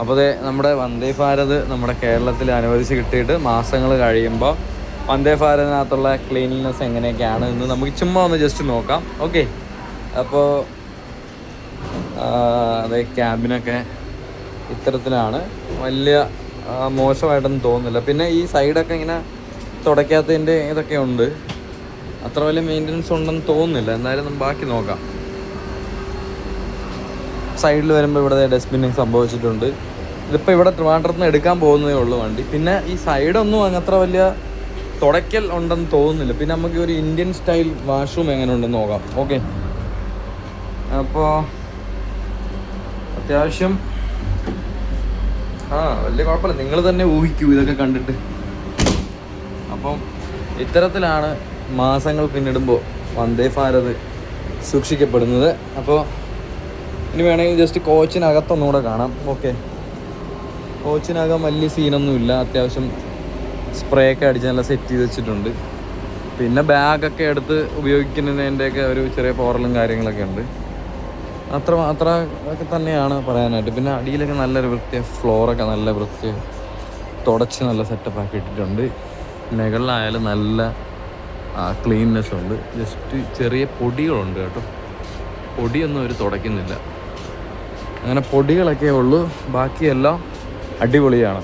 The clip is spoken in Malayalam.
അപ്പോൾ നമ്മുടെ വന്ദേ ഭാരത് നമ്മുടെ കേരളത്തിൽ അനുവദിച്ച് കിട്ടിയിട്ട് മാസങ്ങൾ കഴിയുമ്പോൾ വന്ദേ ഭാരതിനകത്തുള്ള ക്ലീൻലിനെസ് എങ്ങനെയൊക്കെയാണ് എന്ന് നമുക്ക് ചുമ്മാ ഒന്ന് ജസ്റ്റ് നോക്കാം. ഓക്കെ, അപ്പോൾ അതെ ക്യാബിനൊക്കെ ഇത്തരത്തിലാണ്. വലിയ മോശമായിട്ടൊന്നും തോന്നുന്നില്ല. പിന്നെ ഈ സൈഡൊക്കെ ഇങ്ങനെ തുടയ്ക്കാത്തതിൻ്റെ ഇതൊക്കെ ഉണ്ട്. അത്ര വലിയ മെയിൻ്റനൻസ് ഉണ്ടെന്ന് തോന്നുന്നില്ല. എന്തായാലും ബാക്കി നോക്കാം. സൈഡിൽ വരുമ്പോൾ ഇവിടെ ഡസ്റ്റ്ബിന്നിങ് സംഭവിച്ചിട്ടുണ്ട്. ഇതിപ്പോൾ ഇവിടെ ട്രിവാൻഡ്രത്ത് നിന്ന് എടുക്കാൻ പോകുന്നതേ ഉള്ളൂ വണ്ടി. പിന്നെ ഈ സൈഡൊന്നും അത്ര വലിയ തുടയ്ക്കൽ ഉണ്ടെന്ന് തോന്നുന്നില്ല. പിന്നെ നമുക്ക് ഒരു ഇന്ത്യൻ സ്റ്റൈൽ വാഷ്റൂം എങ്ങനെ ഉണ്ടെന്ന് നോക്കാം. ഓക്കെ, അപ്പോൾ അത്യാവശ്യം വലിയ കുഴപ്പമില്ല. നിങ്ങൾ തന്നെ ഊഹിക്കൂ ഇതൊക്കെ കണ്ടിട്ട്. അപ്പം ഇത്തരത്തിലാണ് മാസങ്ങൾ പിന്നിടുമ്പോൾ വന്ദേ ഭാരത് സൂക്ഷിക്കപ്പെടുന്നത്. അപ്പോൾ ഇനി വേണമെങ്കിൽ ജസ്റ്റ് കോച്ചിനകത്തൊന്നുകൂടെ കാണാം. ഓക്കെ, കോച്ചിനകം വലിയ സീനൊന്നുമില്ല. അത്യാവശ്യം സ്പ്രേ ഒക്കെ അടിച്ച് നല്ല സെറ്റ് ചെയ്ത് വെച്ചിട്ടുണ്ട്. പിന്നെ ബാഗൊക്കെ എടുത്ത് ഉപയോഗിക്കുന്നതിൻ്റെയൊക്കെ ഒരു ചെറിയ പോറലും കാര്യങ്ങളൊക്കെ ഉണ്ട്. അത്ര ഒക്കെ തന്നെയാണ് പറയാനായിട്ട്. പിന്നെ അടിയിലൊക്കെ നല്ലൊരു വൃത്തി, ഫ്ലോറൊക്കെ നല്ല വൃത്തി തുടച്ച് നല്ല സെറ്റപ്പ് ആക്കി ഇട്ടിട്ടുണ്ട്. മുകളിലായാലും നല്ല ക്ലീൻനെസ് ഉണ്ട്. ജസ്റ്റ് ചെറിയ പൊടികളുണ്ട് കേട്ടോ. പൊടിയൊന്നും അവർ തുടയ്ക്കുന്നില്ല. അങ്ങനെ പൊടികളൊക്കെ ഉള്ളൂ. ബാക്കിയെല്ലാം അടിപൊളിയാണ്.